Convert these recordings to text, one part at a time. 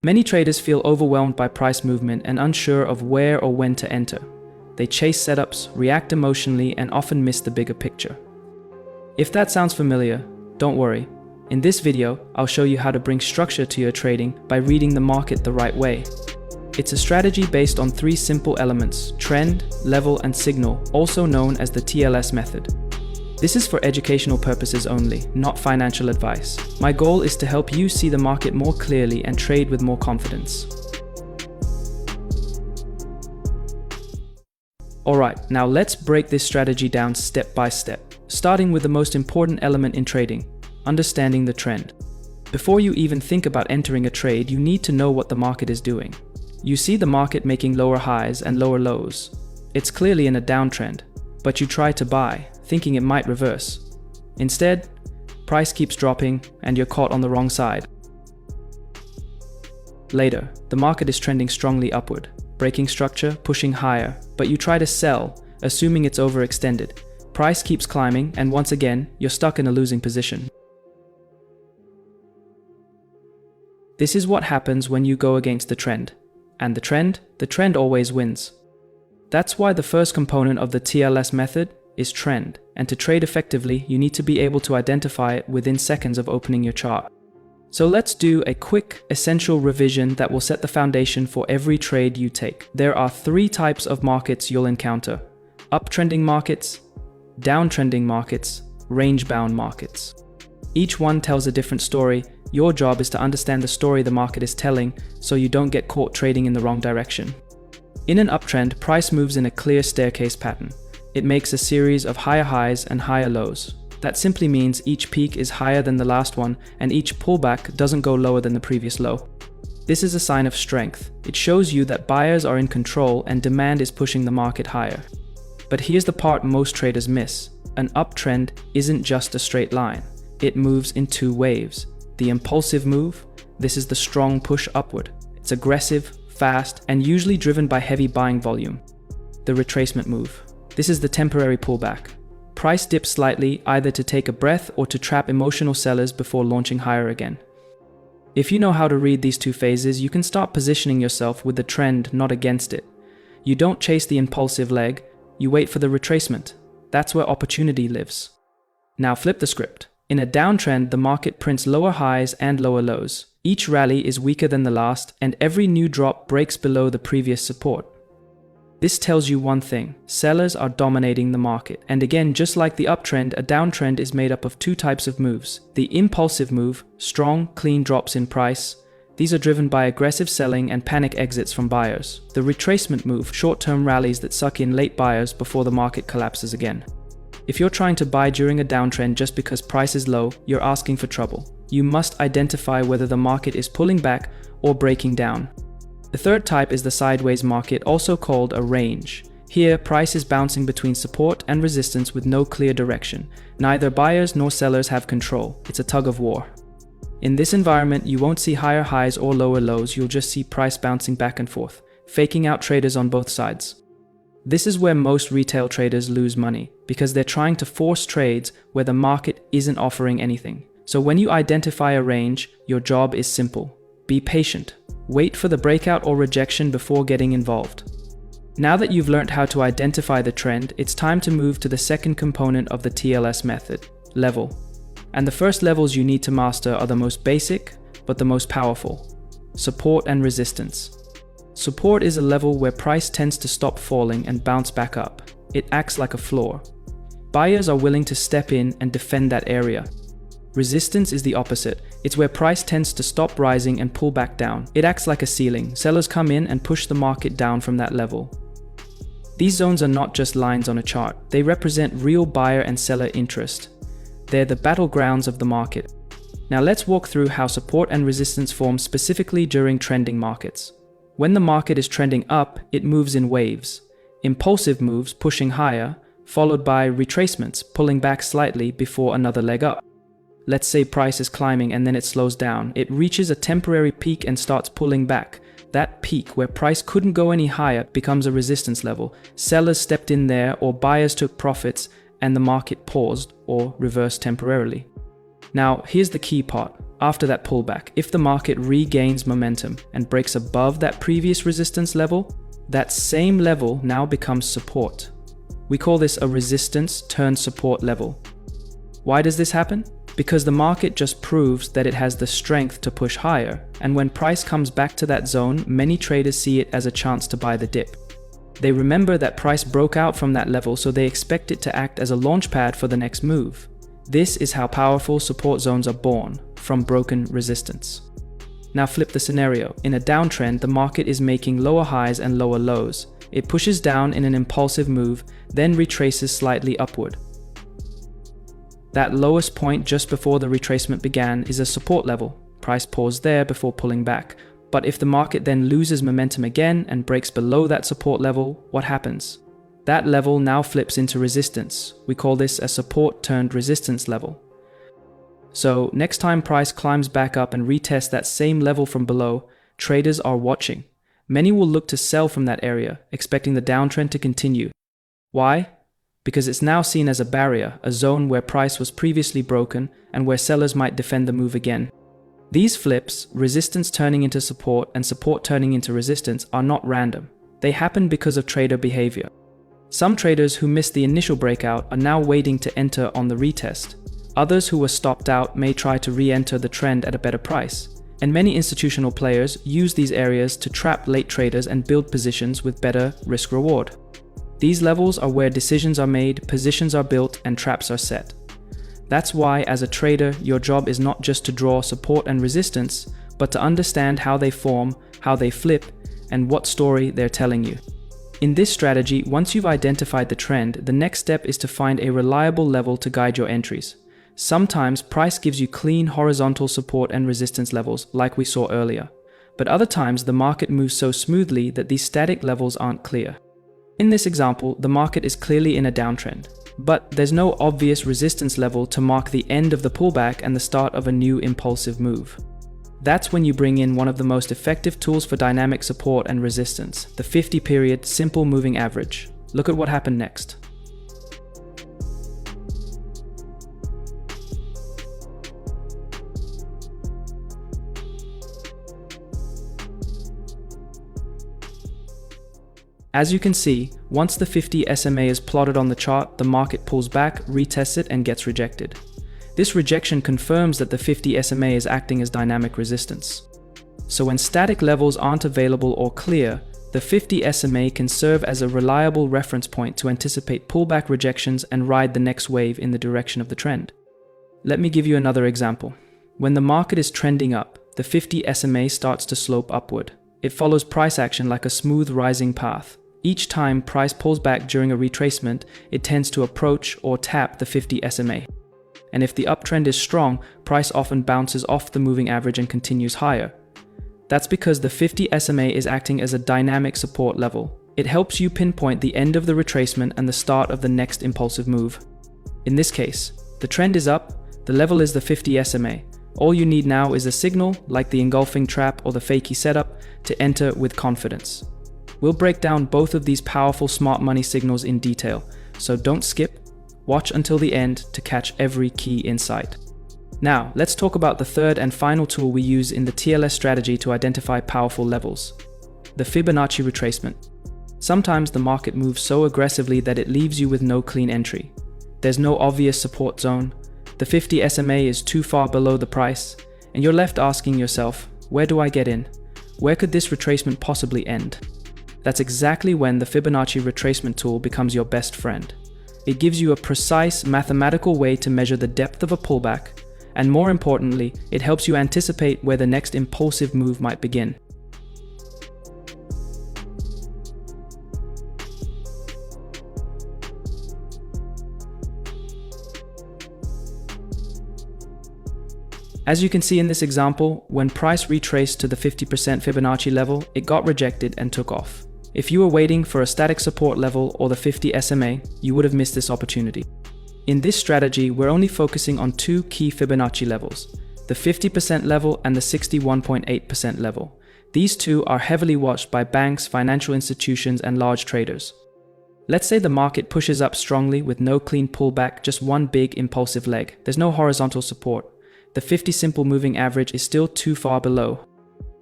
Many traders feel overwhelmed by price movement and unsure of where or when to enter. They chase setups, react emotionally, and often miss the bigger picture. If that sounds familiar, don't worry. In this video, I'll show you how to bring structure to your trading by reading the market the right way. It's a strategy based on 3 simple elements: trend, level, and signal, also known as the TLS method. This is for educational purposes only, not financial advice. My goal is to help you see the market more clearly and trade with more confidence. Alright, now let's break this strategy down step by step, starting with the most important element in trading: understanding the trend. Before you even think about entering a trade, you need to know what the market is doing. You see the market making lower highs and lower lows. It's clearly in a downtrend, but you try to buy, thinking it might reverse. Instead, price keeps dropping and you're caught on the wrong side. Later, the market is trending strongly upward, breaking structure, pushing higher, but you try to sell, assuming it's overextended. Price keeps climbing, and once again, you're stuck in a losing position. This is what happens when you go against the trend. And the trend always wins. That's why the first component of the TLS method is trend, and to trade effectively, you need to be able to identify it within seconds of opening your chart. So let's do a quick, essential revision that will set the foundation for every trade you take. There are 3 types of markets you'll encounter: uptrending markets, downtrending markets, range-bound markets. Each one tells a different story. Your job is to understand the story the market is telling so you don't get caught trading in the wrong direction. In an uptrend, price moves in a clear staircase pattern. It makes a series of higher highs and higher lows. That simply means each peak is higher than the last one, and each pullback doesn't go lower than the previous low. This is a sign of strength. It shows you that buyers are in control and demand is pushing the market higher. But here's the part most traders miss. An uptrend isn't just a straight line. It moves in 2 waves. The impulsive move, this is the strong push upward. It's aggressive, fast, and usually driven by heavy buying volume. The retracement move, this is the temporary pullback. Price dips slightly, either to take a breath or to trap emotional sellers before launching higher again. If you know how to read these 2 phases, you can start positioning yourself with the trend, not against it. You don't chase the impulsive leg, you wait for the retracement. That's where opportunity lives. Now flip the script. In a downtrend, the market prints lower highs and lower lows. Each rally is weaker than the last, and every new drop breaks below the previous support. This tells you one thing: sellers are dominating the market. And again, just like the uptrend, a downtrend is made up of 2 types of moves. The impulsive move, strong, clean drops in price. These are driven by aggressive selling and panic exits from buyers. The retracement move, short-term rallies that suck in late buyers before the market collapses again. If you're trying to buy during a downtrend just because price is low, you're asking for trouble. You must identify whether the market is pulling back or breaking down. The third type is the sideways market, also called a range. Here, price is bouncing between support and resistance with no clear direction. Neither buyers nor sellers have control. It's a tug of war. In this environment, you won't see higher highs or lower lows. You'll just see price bouncing back and forth, faking out traders on both sides. This is where most retail traders lose money, because they're trying to force trades where the market isn't offering anything. So when you identify a range, your job is simple. Be patient. Wait for the breakout or rejection before getting involved. Now that you've learned how to identify the trend, it's time to move to the second component of the TLS method: level. And the first levels you need to master are the most basic, but the most powerful: support and resistance. Support is a level where price tends to stop falling and bounce back up. It acts like a floor. Buyers are willing to step in and defend that area. Resistance is the opposite. It's where price tends to stop rising and pull back down. It acts like a ceiling. Sellers come in and push the market down from that level. These zones are not just lines on a chart. They represent real buyer and seller interest. They're the battlegrounds of the market. Now let's walk through how support and resistance form specifically during trending markets. When the market is trending up, it moves in waves. Impulsive moves pushing higher, followed by retracements pulling back slightly before another leg up. Let's say price is climbing and then it slows down. It reaches a temporary peak and starts pulling back. That peak, where price couldn't go any higher, becomes a resistance level. Sellers stepped in there, or buyers took profits, and the market paused or reversed temporarily. Now, here's the key part. After that pullback, if the market regains momentum and breaks above that previous resistance level, that same level now becomes support. We call this a resistance turned support level. Why does this happen? Because the market just proves that it has the strength to push higher, and when price comes back to that zone, many traders see it as a chance to buy the dip. They remember that price broke out from that level, so they expect it to act as a launchpad for the next move. This is how powerful support zones are born, from broken resistance. Now flip the scenario. In a downtrend, the market is making lower highs and lower lows. It pushes down in an impulsive move, then retraces slightly upward. That lowest point just before the retracement began is a support level. Price paused there before pulling back. But if the market then loses momentum again and breaks below that support level, what happens? That level now flips into resistance. We call this a support turned resistance level. So next time price climbs back up and retests that same level from below, traders are watching. Many will look to sell from that area, expecting the downtrend to continue. Why? Because it's now seen as a barrier, a zone where price was previously broken and where sellers might defend the move again. These flips, resistance turning into support and support turning into resistance, are not random. They happen because of trader behavior. Some traders who missed the initial breakout are now waiting to enter on the retest. Others who were stopped out may try to re-enter the trend at a better price. And many institutional players use these areas to trap late traders and build positions with better risk-reward. These levels are where decisions are made, positions are built, and traps are set. That's why, as a trader, your job is not just to draw support and resistance, but to understand how they form, how they flip, and what story they're telling you. In this strategy, once you've identified the trend, the next step is to find a reliable level to guide your entries. Sometimes price gives you clean horizontal support and resistance levels, like we saw earlier. But other times the market moves so smoothly that these static levels aren't clear. In this example, the market is clearly in a downtrend, but there's no obvious resistance level to mark the end of the pullback and the start of a new impulsive move. That's when you bring in one of the most effective tools for dynamic support and resistance, the 50-period simple moving average. Look at what happened next. As you can see, once the 50 SMA is plotted on the chart, the market pulls back, retests it, and gets rejected. This rejection confirms that the 50 SMA is acting as dynamic resistance. So when static levels aren't available or clear, the 50 SMA can serve as a reliable reference point to anticipate pullback rejections and ride the next wave in the direction of the trend. Let me give you another example. When the market is trending up, the 50 SMA starts to slope upward. It follows price action like a smooth rising path. Each time price pulls back during a retracement, it tends to approach or tap the 50 SMA. And if the uptrend is strong, price often bounces off the moving average and continues higher. That's because the 50 SMA is acting as a dynamic support level. It helps you pinpoint the end of the retracement and the start of the next impulsive move. In this case, the trend is up, the level is the 50 SMA. All you need now is a signal, like the engulfing trap or the fakie setup, to enter with confidence. We'll break down both of these powerful smart money signals in detail, so don't skip, watch until the end to catch every key insight. Now, let's talk about the third and final tool we use in the TLS strategy to identify powerful levels: the Fibonacci retracement. Sometimes the market moves so aggressively that it leaves you with no clean entry. There's no obvious support zone, the 50 SMA is too far below the price, and you're left asking yourself, where do I get in? Where could this retracement possibly end? That's exactly when the Fibonacci retracement tool becomes your best friend. It gives you a precise mathematical way to measure the depth of a pullback, and more importantly, it helps you anticipate where the next impulsive move might begin. As you can see in this example, when price retraced to the 50% Fibonacci level, it got rejected and took off. If you were waiting for a static support level or the 50 SMA, you would have missed this opportunity. In this strategy, we're only focusing on two key Fibonacci levels, the 50% level and the 61.8% level. These two are heavily watched by banks, financial institutions, and large traders. Let's say the market pushes up strongly with no clean pullback, just one big impulsive leg. There's no horizontal support. the 50 simple moving average is still too far below.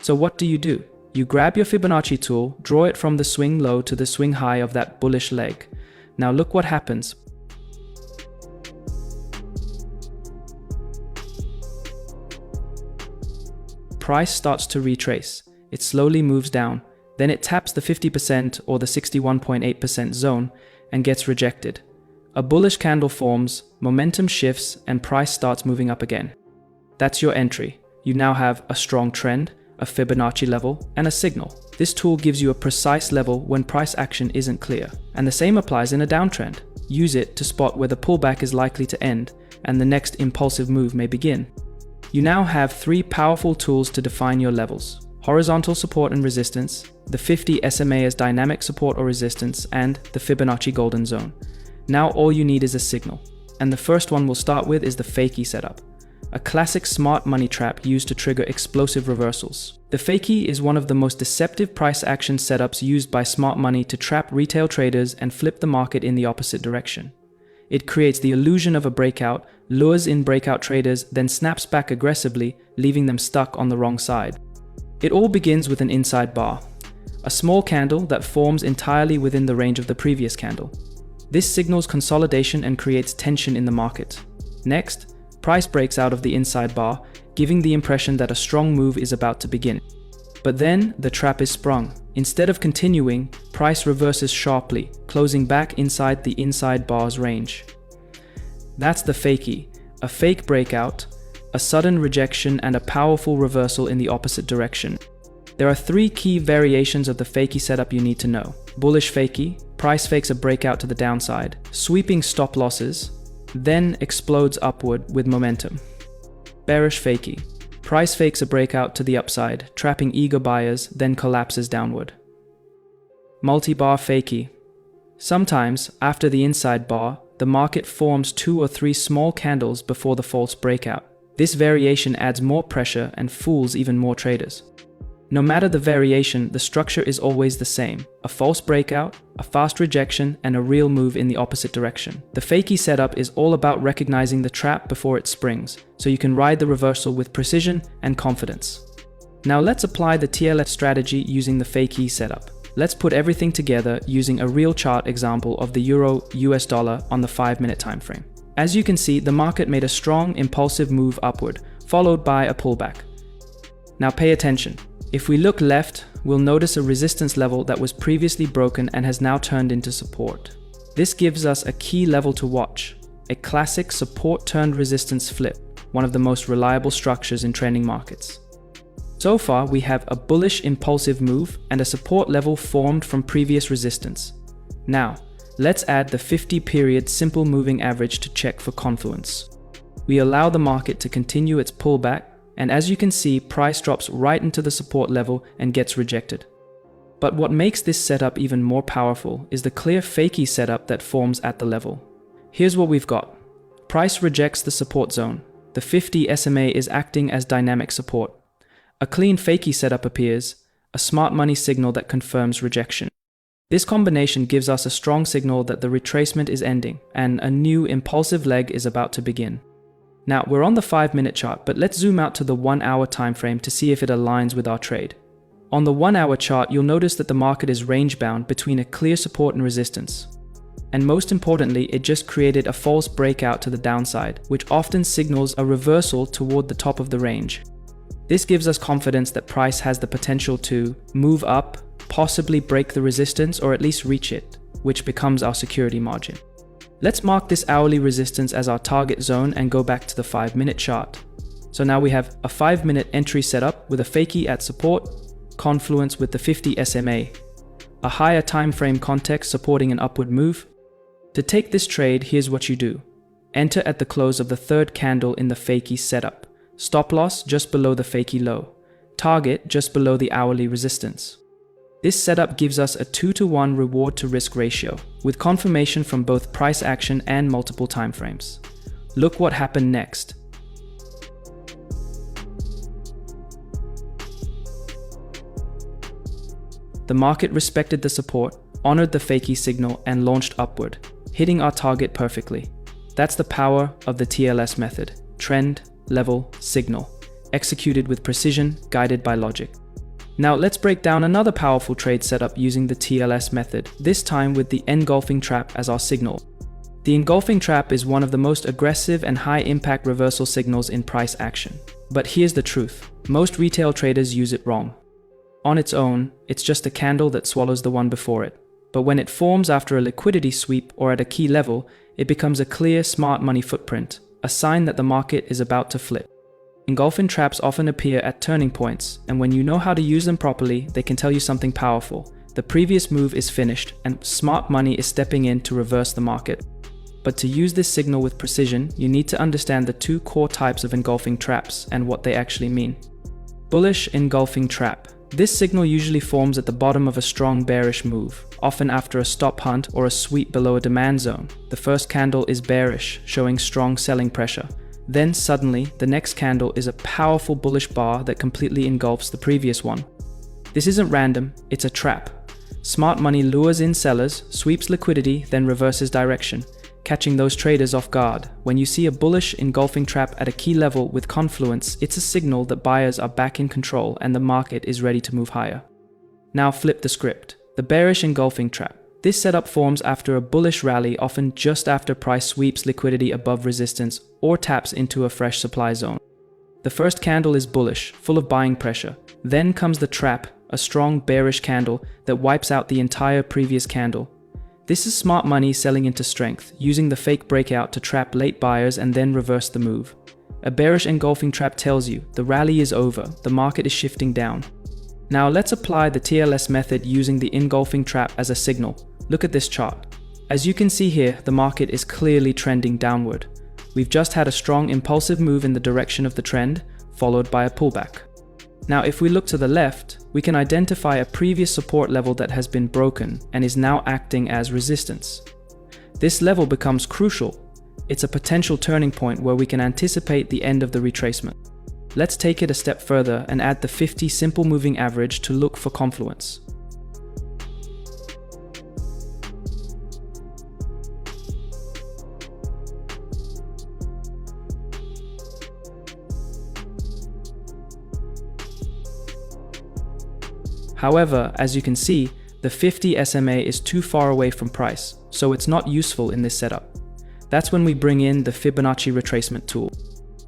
So what do? You grab your Fibonacci tool, draw it from the swing low to the swing high of that bullish leg. Now look what happens. Price starts to retrace. It slowly moves down. Then it taps the 50% or the 61.8% zone and gets rejected. A bullish candle forms, momentum shifts, and price starts moving up again. That's your entry. You now have a strong trend, a Fibonacci level, and a signal. This tool gives you a precise level when price action isn't clear. And the same applies in a downtrend. Use it to spot where the pullback is likely to end and the next impulsive move may begin. You now have 3 powerful tools to define your levels: horizontal support and resistance, the 50 SMA as dynamic support or resistance, and the Fibonacci golden zone. Now all you need is a signal. And the first one we'll start with is the fakie setup, a classic smart money trap used to trigger explosive reversals. The fakie is one of the most deceptive price action setups used by smart money to trap retail traders and flip the market in the opposite direction. It creates the illusion of a breakout, lures in breakout traders, then snaps back aggressively, leaving them stuck on the wrong side. It all begins with an inside bar, a small candle that forms entirely within the range of the previous candle. This signals consolidation and creates tension in the market. Next, price breaks out of the inside bar, giving the impression that a strong move is about to begin. But then the trap is sprung. Instead of continuing, price reverses sharply, closing back inside the inside bar's range. That's the fakie, a fake breakout, a sudden rejection, and a powerful reversal in the opposite direction. There are 3 key variations of the fakie setup you need to know. Bullish fakie, price fakes a breakout to the downside, sweeping stop losses, then explodes upward with momentum. Bearish fakie, price fakes a breakout to the upside, trapping eager buyers, then collapses downward. Multi-bar fakie, sometimes after the inside bar, the market forms 2 or 3 small candles before the false breakout. This variation adds more pressure and fools even more traders. No matter the variation, the structure is always the same: a false breakout, a fast rejection, and a real move in the opposite direction. The fakie setup is all about recognizing the trap before it springs, so you can ride the reversal with precision and confidence. Now let's apply the TLS strategy using the fakie setup. Let's put everything together using a real chart example of the Euro-US dollar on the 5-minute time frame. As you can see, the market made a strong, impulsive move upward, followed by a pullback. Now pay attention. If we look left, we'll notice a resistance level that was previously broken and has now turned into support. This gives us a key level to watch, a classic support-turned-resistance flip, one of the most reliable structures in trending markets. So far, we have a bullish impulsive move and a support level formed from previous resistance. Now, let's add the 50-period simple moving average to check for confluence. We allow the market to continue its pullback, and as you can see, price drops right into the support level and gets rejected. But what makes this setup even more powerful is the clear fakie setup that forms at the level. Here's what we've got. Price rejects the support zone. The 50 SMA is acting as dynamic support. A clean fakie setup appears, a smart money signal that confirms rejection. This combination gives us a strong signal that the retracement is ending and a new impulsive leg is about to begin. Now, we're on the 5-minute chart, but let's zoom out to the 1-hour time frame to see if it aligns with our trade. On the 1-hour chart, you'll notice that the market is range-bound between a clear support and resistance. And most importantly, it just created a false breakout to the downside, which often signals a reversal toward the top of the range. This gives us confidence that price has the potential to move up, possibly break the resistance, or at least reach it, which becomes our security margin. Let's mark this hourly resistance as our target zone and go back to the 5-minute chart. So now we have a 5-minute entry setup with a fakie at support, confluence with the 50 SMA, a higher time frame context supporting an upward move. To take this trade, here's what you do. Enter at the close of the 3rd candle in the fakie setup. Stop loss just below the fakie low. Target just below the hourly resistance. This setup gives us a 2-to-1 reward to risk ratio, with confirmation from both price action and multiple timeframes. Look what happened next. The market respected the support, honored the fakie signal, and launched upward, hitting our target perfectly. That's the power of the TLS method: trend, level, signal, executed with precision, guided by logic. Now let's break down another powerful trade setup using the TLS method, this time with the engulfing trap as our signal. The engulfing trap is one of the most aggressive and high-impact reversal signals in price action. But here's the truth, most retail traders use it wrong. On its own, it's just a candle that swallows the one before it. But when it forms after a liquidity sweep or at a key level, it becomes a clear smart money footprint, a sign that the market is about to flip. Engulfing traps often appear at turning points, and when you know how to use them properly, they can tell you something powerful. The previous move is finished, and smart money is stepping in to reverse the market. But to use this signal with precision, you need to understand the two core types of engulfing traps and what they actually mean. Bullish engulfing trap. This signal usually forms at the bottom of a strong bearish move, often after a stop hunt or a sweep below a demand zone. The first candle is bearish, showing strong selling pressure. Then suddenly, the next candle is a powerful bullish bar that completely engulfs the previous one. This isn't random, it's a trap. Smart money lures in sellers, sweeps liquidity, then reverses direction, catching those traders off guard. When you see a bullish engulfing trap at a key level with confluence, it's a signal that buyers are back in control and the market is ready to move higher. Now flip the script. The bearish engulfing trap. This setup forms after a bullish rally, often just after price sweeps liquidity above resistance or taps into a fresh supply zone. The first candle is bullish, full of buying pressure. Then comes the trap, a strong bearish candle that wipes out the entire previous candle. This is smart money selling into strength, using the fake breakout to trap late buyers and then reverse the move. A bearish engulfing trap tells you the rally is over, the market is shifting down. Now let's apply the TLS method using the engulfing trap as a signal. Look at this chart. As you can see here, the market is clearly trending downward. We've just had a strong impulsive move in the direction of the trend, followed by a pullback. Now if we look to the left, we can identify a previous support level that has been broken and is now acting as resistance. This level becomes crucial. It's a potential turning point where we can anticipate the end of the retracement. Let's take it a step further and add the 50 simple moving average to look for confluence. However, as you can see, the 50 SMA is too far away from price, so it's not useful in this setup. That's when we bring in the Fibonacci retracement tool.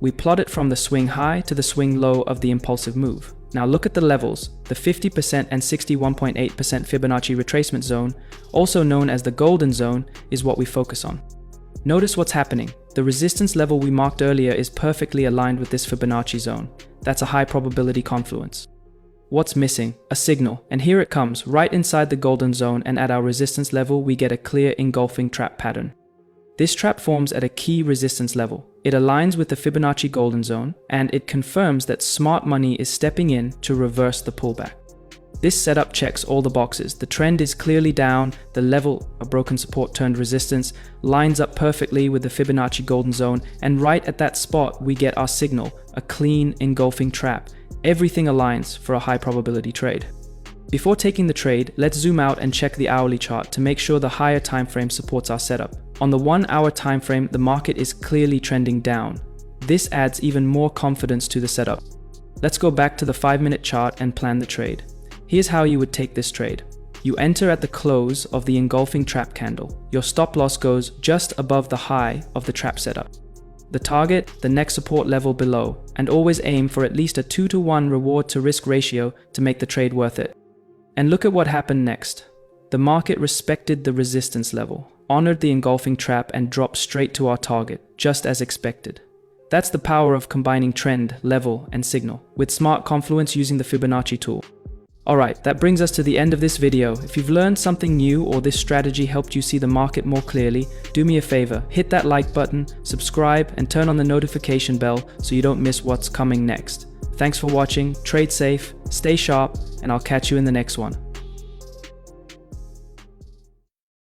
We plot it from the swing high to the swing low of the impulsive move. Now look at the levels. The 50% and 61.8% Fibonacci retracement zone, also known as the golden zone, is what we focus on. Notice what's happening. The resistance level we marked earlier is perfectly aligned with this Fibonacci zone. That's a high probability confluence. What's missing? A signal, and here it comes, right inside the golden zone, and at our resistance level we get a clear engulfing trap pattern. This trap forms at a key resistance level. It aligns with the Fibonacci golden zone, and it confirms that smart money is stepping in to reverse the pullback. This setup checks all the boxes. The trend is clearly down, the level, a broken support turned resistance, lines up perfectly with the Fibonacci golden zone, and right at that spot we get our signal, a clean engulfing trap. Everything aligns for a high probability trade. Before taking the trade, let's zoom out and check the hourly chart to make sure the higher time frame supports our setup. On the 1 hour time frame, the market is clearly trending down. This adds even more confidence to the setup. Let's go back to the 5-minute chart and plan the trade. Here's how you would take this trade. You enter at the close of the engulfing trap candle. Your stop loss goes just above the high of the trap setup. The target, the next support level below, and always aim for at least a 2-to-1 reward to risk ratio to make the trade worth it. And look at what happened next. The market respected the resistance level, honored the engulfing trap, and dropped straight to our target, just as expected. That's the power of combining trend, level, and signal with smart confluence using the Fibonacci tool. Alright, that brings us to the end of this video. If you've learned something new or this strategy helped you see the market more clearly, do me a favor, hit that like button, subscribe, and turn on the notification bell so you don't miss what's coming next. Thanks for watching, trade safe, stay sharp, and I'll catch you in the next one.